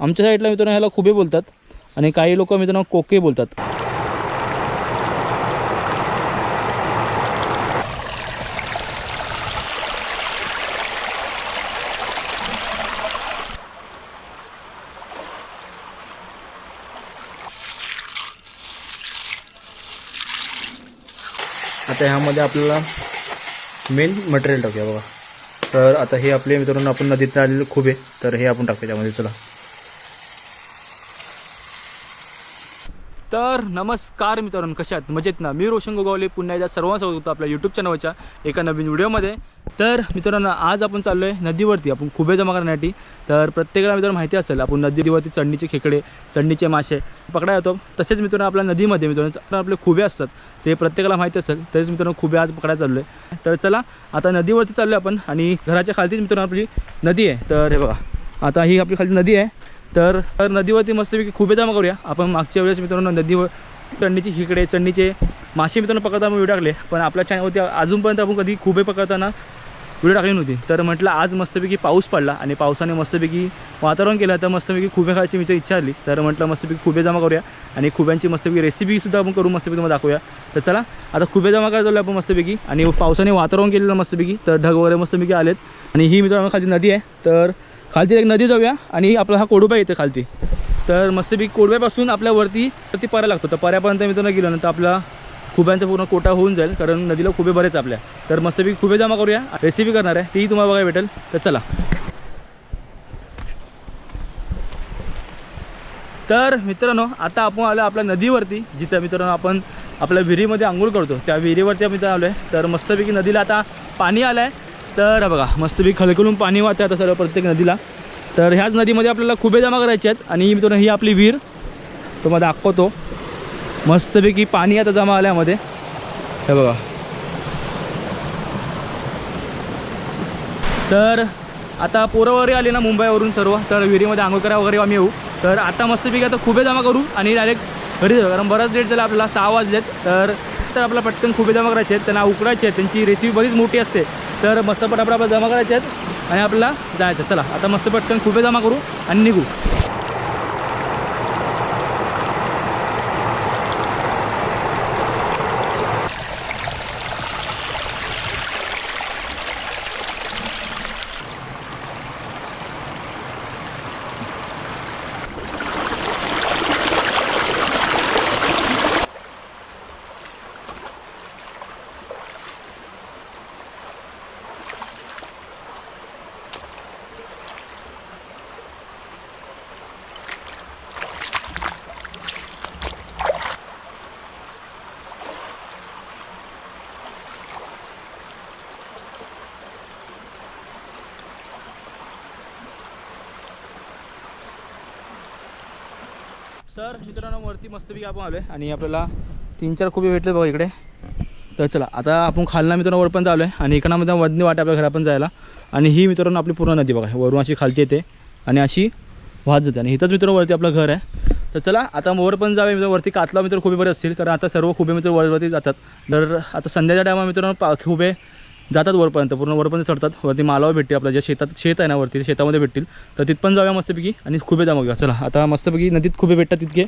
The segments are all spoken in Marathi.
आमच्या साईडला मित्रांनो ह्याला खुबे बोलतात आणि काही लोक मित्रांनो कोके बोलतात। आता ह्यामध्ये आपल्याला मेन मटेरियल टाकूया बघा। तर आता हे आपले मित्रांनो आपण नदीत आलेले खुबे, तर हे आपण टाकूया त्यामध्ये। चला तर नमस्कार मित्रांनो, कशा आहात? मजेत ना? मी रोशन गोगावले पुन्हा एकदा सर्वांसोबत होतो आपल्या यूट्यूब चॅनलच्या एका नवीन व्हिडिओमध्ये। तर मित्रांनो आज आपण चाललो आहे नदीवरती आपण खुबे जमा करण्यासाठी। तर प्रत्येकाला मित्रांनो माहिती असेल आपण नदीवरती चढणीचे खेकडे, चढणीचे मासे पकडायला येतो। तसेच मित्रांनो आपल्या नदीमध्ये मित्रांनो आपले खुबे असतात, ते प्रत्येकाला माहिती असेल। तसेच मित्रांनो खुबे आज पकडायला चाललो आहे। तर चला आता नदीवरती चाललो आपण आणि घराच्या खालतीच मित्रांनो आपली नदी आहे। तर हे बघा, आता ही आपली खाली नदी आहे। तर नदीवरती मस्तपैकी खुबे जमा करूया आपण। मागच्या वेळेस मित्रांनो नदीवर चढणीचे खेकडे, चढणीचे मासे मित्रांनो पकडताना व्हिडिओ टाकले, पण आपल्या चॅनलवरती अजूनपर्यंत आपण कधी खुबे पकडताना व्हिडिओ टाकली नव्हती। तर म्हटलं आज मस्तपैकी पाऊस पडला आणि पावसाने मस्तपैकी वातावरण केलं, तर मस्तपैकी खुबे खायची मी इच्छा आली। तर म्हटलं मस्तपैकी खुबे जमा करूया आणि खुब्यांची मस्तपैकी रेसिपीसुद्धा आपण करू, मस्तपैकी तुम्हाला दाखवूया। तर चला आता खुबे जमा करायला चाललो आपण मस्तपैकी। आणि पावसाने वातावरण केलेलं मस्तपैकी, तर ढग वगैरे मस्तपैकी आलेत आणि ही मित्रांनो खाली नदी आहे। तर खालती एक नदी जाऊया आणि आपला हा कोडोबा येते खालती। तर मस्तपैकी कोडव्यापासून आपल्या वरती पर्या लागतो, तर पर्यापर्यंत मित्रांनो गेलो ना तर आपला खुब्यांचा पूर्ण कोटा होऊन जाईल, कारण नदीला खुबे बरेच आपल्या। तर मस्तपैकी खुबे जमा करूया, रेसिपी करणार आहे ती तुम्हाला बघायला भेटेल। तर चला तर मित्रांनो आता आपण आलो आपल्या नदीवरती, जिथं मित्रांनो आपण आपल्या विहिरीमध्ये आंघोळ करतो, त्या विहिरीवरती आपण आलो आहे। तर मस्तपैकी नदीला आता पाणी आलं आहे। तर बघा मस्तपैकी खळखळून पाणी वाहतं आता सर्व प्रत्येक नदीला। तर ह्याच नदीमध्ये आपल्याला खुबे जमा करायचे आहेत आणि मित्रांनो ही आपली विहीर तुम्हाला दाखवतो। मस्तपैकी पाणी आता जमा आल्यामध्ये, हे बघा। तर आता पोरं वगैरे आले ना मुंबईवरून सर्व, तर विहिरीमध्ये आंघोळ करा वगैरे आम्ही येऊ। तर आता मस्तपैकी आता खुबे जमा करू आणि डायरेक्ट घरी जाऊ, कारण बराच लेट झाला आपल्याला, 6 वाजलेत। तर आपल्याला पटकन खुबे जमा करायचे आहेत, त्यांना उकडायचे आहेत, त्यांची रेसिपी बरीच मोठी असते। तर मस्त पटापट आपल्याला जमा करायचे आहेत आणि आपल्याला जायचं। चला आता मस्त पटकन खुबे जमा करू आणि निघू। तर मित्रांनो वरती मस्तपैकी आपण आलो आहे आणि आपल्याला 3-4 खुबे भेटले बघा इकडे। तर चला आता आपण खालना मित्रांनो वरपर्यंत आलो आहे आणि इकडं मित्रांनो वदनी वाट आपल्या घरापर्यंत जायला। आणि ही मित्रांनो आपली पूर्ण नदी बघा, वरून अशी खालती येते आणि अशी वाहत जाते आणि इथंच मित्रांनो वरती आपलं घर आहे। तर चला आता वरपर्यंत जाऊया मित्रांनो। वरती कातला मित्र खुबे बरे असतील, कारण आता सर्व खुबे मित्र वरती जातात। तर आता संध्याच्या टायमा मित्रांनो खुबे जातात वरपर्यंत, पूर्ण वरपर्यंत चढतात। वरती मालावर भेटते, आपल्या जे शेत आहे ना वरती, शेतामध्ये भेटतील। तर तिथपर्यंत जाऊया मस्तपैकी आणि खुबे जमा घेऊया। चला आता मस्तपैकी नदीत खुबे भेटतात तितके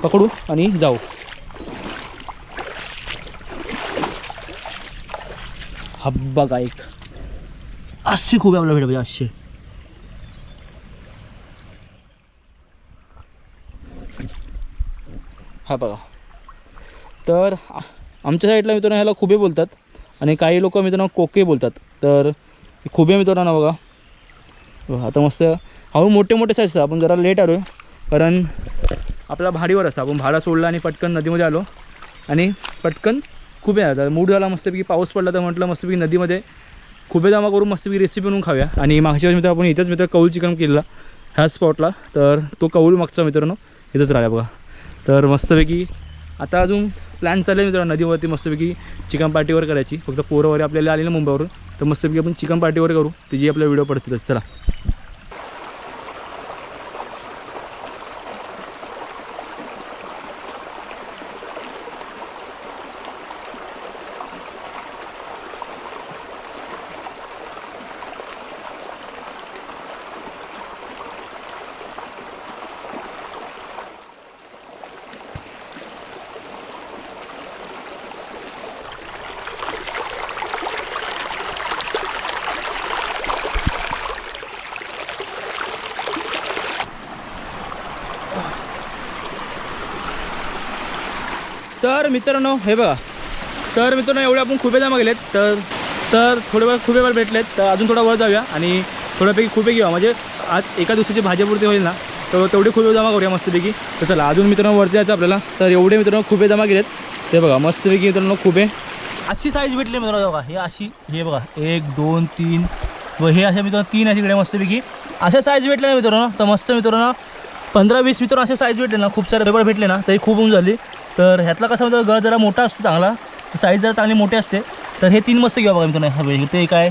पकडू आणि जाऊ। हा बघा एक असे खुबे आपल्याला भेटतात, असे। हा बघा, तर आमच्या साईडला मित्रांनो ह्याला खुबे बोलतात आणि काही लोक मित्रांनो कोके बोलतात। तर खुबे मित्रांनो बघा आता मस्त हळू मोठे मोठे साईज असतात। आपण जरा लेट आलो आहे, कारण आपला भाडीवर असतं, आपण भाडा सोडला आणि पटकन नदीमध्ये आलो आणि पटकन खुबे आला। मूड झाला मस्तपैकी, पाऊस पडला तर म्हटलं मस्तपैकी नदीमध्ये खुबे जमा करून मस्तपैकी रेसिपी बनवून खाऊया। आणि मागच्या वेळेस मित्र आपण इथंच मित्र कौल चिकन केलेला ह्याच स्पॉटला, तर तो कौल मागचा मित्रांनो इथंच राहिला बघा। तर मस्तपैकी आता अजून प्लॅन चालू आहे मित्रांनो नदीवरती मस्तपैकी चिकन पार्टीवर करायची। फक्त पोरं वगैरे आपल्याला आली ना मुंबईवरून, तर मस्तपैकी आपण चिकन पार्टीवर करू, त्याची आपल्या व्हिडिओ पडतीलच। चला तर मित्रांनो हे बघा, तर मित्रांनो एवढे आपण खुबे जमा केलेत. तर थोडे वेळ खुबे वर भेटलेत, तर अजून थोडा वर जाऊया आणि थोड्यापैकी खुबे घेऊया. म्हणजे आज एका दिवसाची भाजीपुरती होईल ना, तर तेवढे खुबे जमा करूया मस्तपैकी. तर चला अजून मित्रांनो वरती जायचं आपल्याला. तर एवढे मित्रांनो खुबे जमा केलेत, ते बघा मस्तपैकी मित्रांनो खुबे अशी साईज भेटली मित्रांनो. बघा हे अशी, हे बघा 1 2 3 व हे अशा मित्रांनो 3 आहे तिकडे मस्तपैकी अशा साईज भेटल्या ना मित्रांनो. तर मस्त मित्रांनो 15-20 मित्रांनो असे साईज भेटले ना, खूप सारे रबड भेटले ना, तरी खूप होऊन झाली. तर ह्यातला कसा मित्रांनो गळ जरा मोठा असतो चांगला, साईज जरा चांगली मोठी असते. तर हे 3 मस्त घेऊ बघा मित्रांनो. ते एक आहे,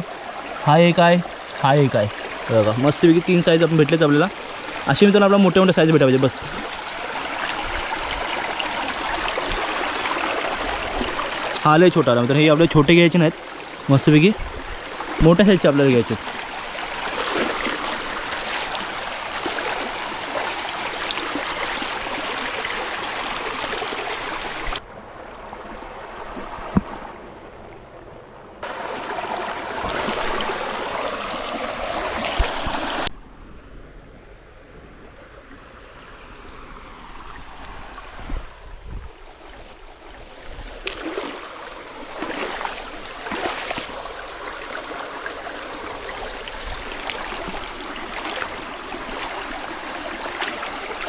हा एक आहे, हा एक आहे. बघा मस्तपैकी 3 साईज आपण भेटलेच आपल्याला. असे मित्रांनो आपल्याला मोठे मोठे साईज भेटायचे बस. हा लय छोटा आला मित्रांनो. हे आपले छोटे घ्यायचे नाहीत, मस्तपैकी मोठ्या साईजचे आपल्याला घ्यायचे.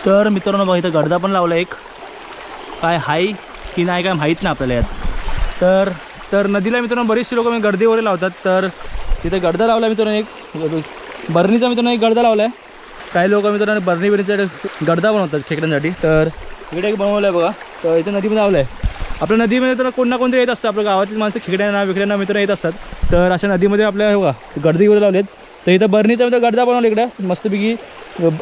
तर मित्रांनो बघा इथं गडदा पण लावला एक, काय हाय की नाही काय माहीत नाही आपल्याला यात. तर नदीला मित्रांनो बरेचसे लोक गर्दी वगैरे लावतात. तर तिथे गडदा लावला मित्रांनो, एक बरणीचा मित्रांनो एक गडदा लावला आहे. काही लोक मित्रांनो बरणीचा गडदा बनवतात खेकड्यांसाठी. तर इकडे एक बनवलं आहे बघा. तर इथे नदीमध्ये लावलं आहे. आपल्या नदीमध्ये तर कोण ना कोणतरी येत असतं, आपल्या गावातील माणसं खेकड्यांना मित्र येत असतात. तर अशा नदीमध्ये आपल्या बघा गर्दी वगैरे लावलेत. तर इथं बरणीचा मित्र गडदा बनवला इकडे मस्तपैकी,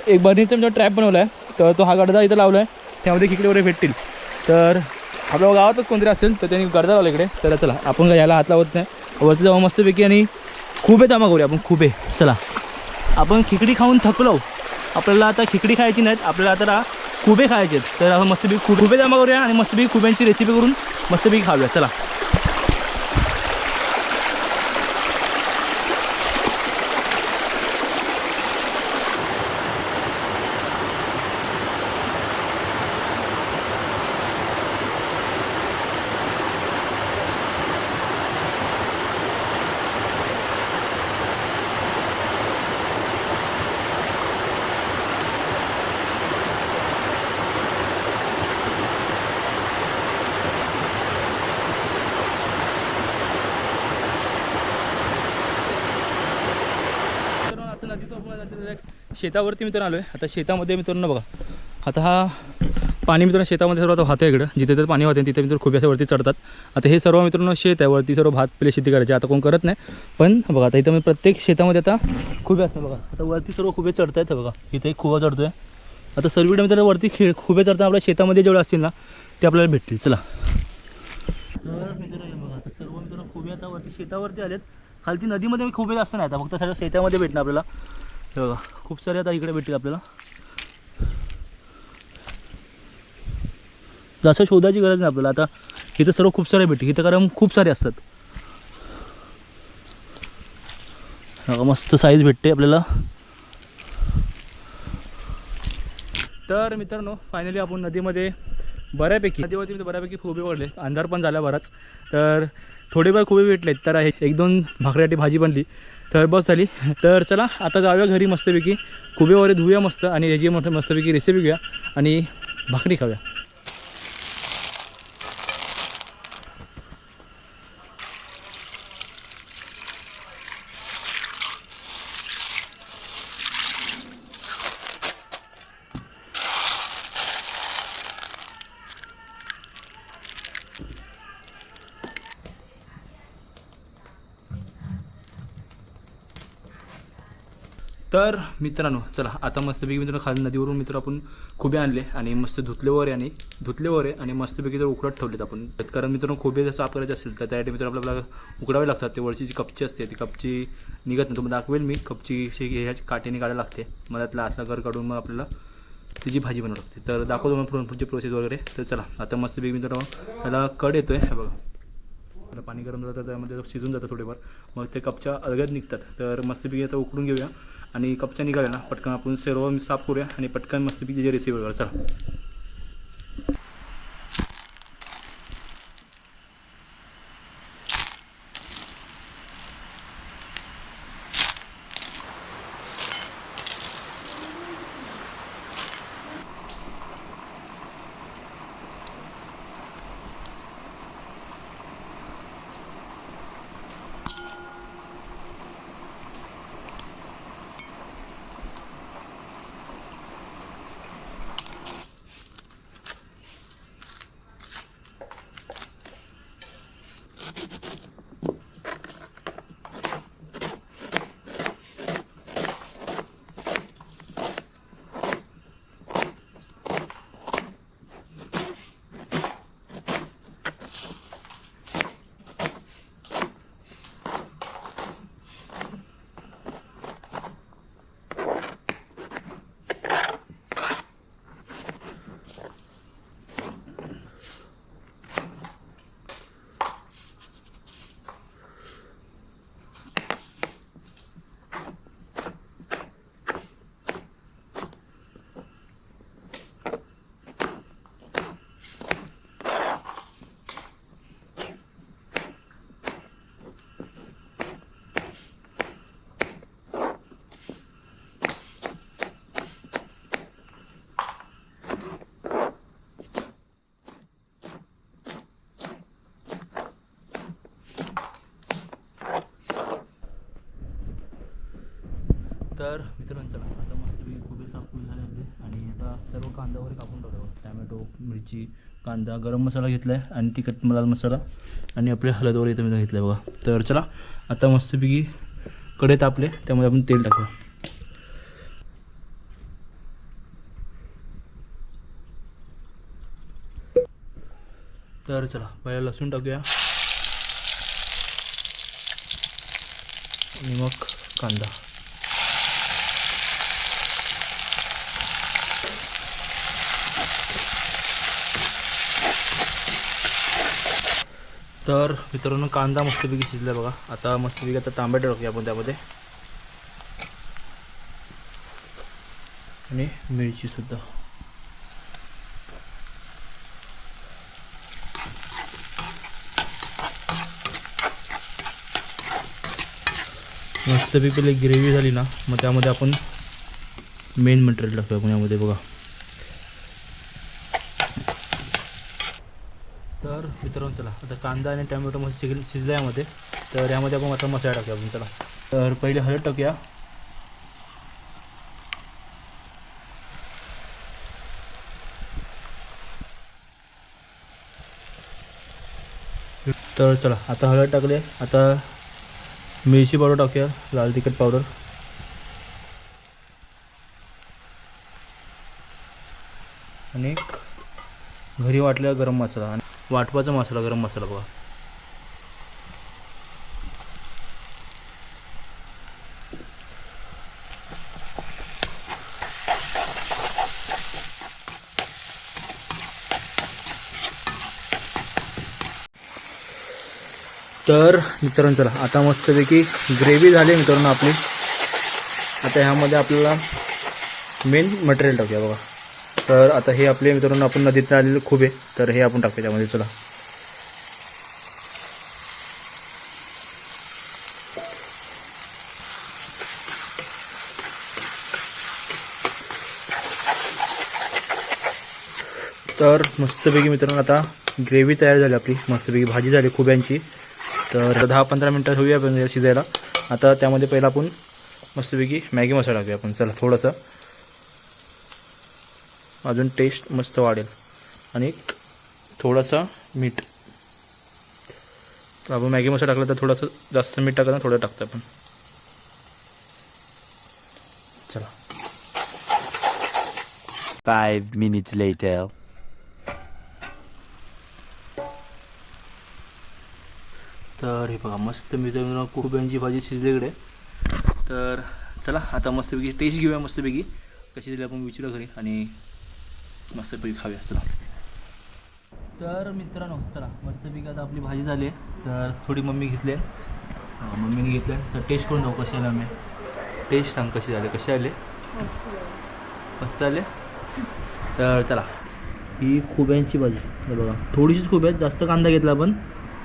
एक बरणीचा मित्र ट्रॅप बनवला आहे. तर तो हा गडदा इथं लावला आहे, त्यामध्ये खेकडे वगैरे भेटतील. तर आपल्या गावातच कोणतरी असेल तर त्यांनी गडदा लावला इकडे. तर चला आपण काय याला हात लावत नाही, वरती जाऊ मस्तपैकी आणि खुबे जमा करूया आपण खुबे. चला आपण खिकडी खाऊन थकलो, आपल्याला आता खिकडी खायची नाहीत, आपल्याला आता खुबे खायचे आहेत. तर आपण मस्तपैकी खुबे जमा करूया आणि मस्तपैकी खुब्यांची रेसिपी करून मस्तपैकी खाऊया. चला शेतावरती मित्रांनो आलो आहे. आता शेतामध्ये मित्रांनो बघा, आता हा पाणी मित्रांनो शेतामध्ये सर्व आता वाहतं इकडं, जिथे तर पाणी वाहते तिथे मित्र खूप अशा वरती चढतात. आता हे सर्व मित्रांनो शेत आहे, वरती सर्व भात पहिले शेती करायची, आता कोण करत नाही. पण बघा आता इथं प्रत्येक शेतामध्ये आता खुबे असतात बघा. आता वरती सर्व खुबे चढत आहेत बघा, इथे एक खुबा चढतो आहे. आता सर्वीकडे मित्रांनो वरती खुबे चढतात, आपल्या शेतामध्ये जेवढे असतील ना ते आपल्याला भेटतील. चला तर मित्रांनो बघा आता सर्व मित्रांनो खुबे आता वरती शेतावरती आलेत. खालती नदीमध्ये खुबे जास्त नाही, आता फक्त सगळं शेतामध्ये भेटणार आपल्याला. हे बघा खूप सारे आता इकडे भेटतील आपल्याला, जास्त शोधायची गरज नाही आपल्याला. आता इथं सर्व खूप सारे भेटतील इथं, कारण खूप सारे असतात. मस्त साईज भेटते आपल्याला. तर मित्रांनो फायनली आपण नदीमध्ये बऱ्यापैकी खुबे पडले, अंधार पण झाला बराच. तर थोडेफार खुबे भेटलेत, तर 1-2 भाकऱ्याची भाजी बनली, तर बस झाली. तर चला आता जाऊया घरी मस्तपैकी, खुबे वगैरे धुऊया मस्त आणि याची मस्तपैकी रेसिपी घेऊया आणि भाकरी खाऊया. तर मित्रांनो चला आता मस्तपैकी मित्रांनो खाली नदीवरून मित्र आपण खुबे आणले आणि मस्त धुतले वगैरे आणि मस्तपैकी जर उकडत ठेवलेत आपण. कारण मित्रांनो खुबे जर साफ करायचे असेल तर त्यासाठी मित्र आपल्याला उकडावे लागतात. ते वरची जी कपची असते ती कपची निघत नाही, तुम्हाला दाखवेल मी. कपची ह्या काठीने काढायला लागते, मला त्यातला आतला घर काढून मग आपल्याला त्याची भाजी बनवावी लागते. तर दाखवतो मग पुढची प्रोसेस वगैरे. तर चला आता मस्तपैकी मित्रांनो त्याला कड येतो आहे बघा, आता पाणी गरम झालं तर त्यामध्ये शिजून जातं थोडेफार, मग ते कपच्या अलगद निघतात. तर मस्तपैकी आता उकडून घेऊया आणि कपच्या निघाल्या ना पटकन आपण सर्व साफ करूया आणि पटकन मस्तपैकी त्याची रेसिपी बघा. चला तर मित्रांनो चला आता मस्तपैकी खूप साफ झाले आपले आणि आता सर्व कांदा वगैरे कापून टाकू. टॅमॅटो, मिरची, कांदा, गरम मसाला घेतला आहे आणि तिखट लाल मसाला आणि आपले हळद वगैरे इथं मी घेतलं आहे बघा. तर चला आता मस्तपैकी कढई तापले त्यामध्ये आपण तेल टाकूया. तर चला पहिला लसूण टाकूया आणि मग कांदा. तर मित्रांनो कांदा मस्तपैकी शिजला बघा. आता मस्तपैकी आता टोमॅटो टाकूया आपण त्यामध्ये आणि मिरची सुद्धा. मस्तपैकी पहिले ग्रेव्ही झाली ना मग त्यामध्ये आपण मेन मटेरियल टाकूया आपण यामध्ये बघा. तर मित्रांनो चला आता कांदा आणि टोमॅटो मस्त शिजला यामध्ये. तर यामध्ये आपण आता मसाला टाकूया आपण. चला तर पहिले हळद टाकूया, तर चला आता हळद टाकले. आता मिरची पावडर टाकूया, लाल तिखट पावडर आणि घरी वाटलेला गरम मसाला आणि वाटपाचा मसाला गरम मसाला बघा. तर मित्रांनो चला आता मस्तपैकी ग्रेव्ही झाली मित्रांनो आपली. आता ह्यामध्ये आपल्याला मेन मटेरियल टाकूया बघा. तर आता हे आपले मित्रांनो आपण नदीत आलेले खुबे तर हे आपण टाकूया त्यामध्ये. चला तर मस्तपैकी मित्रांनो आता ग्रेव्ही तयार झाली आपली. मस्तपैकी भाजी झाली खुब्यांची. तर 10-15 मिनटं ठेवूया आपण शिजायला. आता त्यामध्ये पहिला आपण मस्तपैकी मॅगी मसाला टाकूया आपण. चला थोडासा अजून टेस्ट मस्त वाढेल आणि थोडासा मीठ. तर आपण मॅगी मसाला टाकला तर थोडासा जास्त मीठ टाकलं थोडं टाकतं आपण. चला 5 minutes later. तर हे बघा मस्त मित्रांनो खुब्यांची भाजी शिजलीकडे. तर चला आता मस्तपैकी टेस्ट घेऊया मस्तपैकी कशी झाली आपण विचारूया घरी आणि मस्तपैकी खाऊया. चला तर मित्रांनो चला मस्तपैकी आता आपली भाजी झाली आहे. तर थोडी मम्मीने घेतले तर टेस्ट करून जाऊ कशी आले. आम्ही टेस्ट सांग कशी झाली, कशी आले, मस्त आले. तर चला ही खुब्यांची भाजी हे बघा. थोडीशीच खूप आहेत, जास्त कांदा घेतला आपण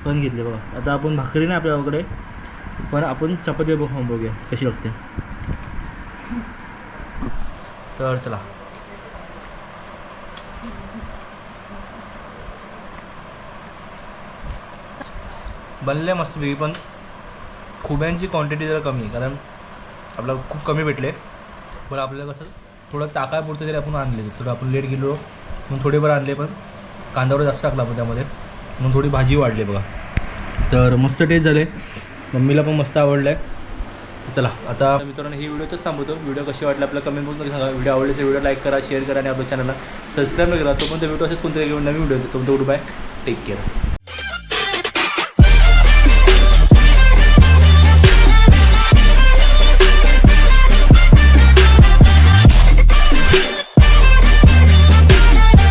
पण घेतले बघा. आता आपण भाकरी नाही आपल्याकडे पण आपण चपाती खाऊन बघूया कशी लागते. तर चला बनले मस्तपैकी. पण खुब्यांची क्वांटिटी जरा कमी आहे कारण आपल्याला खूप कमी भेटले. पण आपल्याला कसं थोडं चाकायपुरतं तरी आपण आणले. थोडं आपण लेट गेलो म्हणून थोडेफार आणले पण कांदावर जास्त टाकला आपण त्यामध्ये म्हणून थोडी भाजी वाढली बघा. तर मस्त टेस्ट झाले, मम्मीला पण मस्त आवडलं आहे. चला आता मित्रांनो ही व्हिडिओच थांबवतो. व्हिडिओ कशी वाटली आपल्याला कमेंट बॉक्समध्ये सांगा. व्हिडिओ आवडले तर व्हिडिओ लाईक करा, शेअर करा आणि आपल्या चॅनलला सबस्क्राईब करा. तो पण व्हिडिओ असेच कोणत्या नवीन व्हिडिओ येतो. तुमचं गुड बाय, टेक केअर.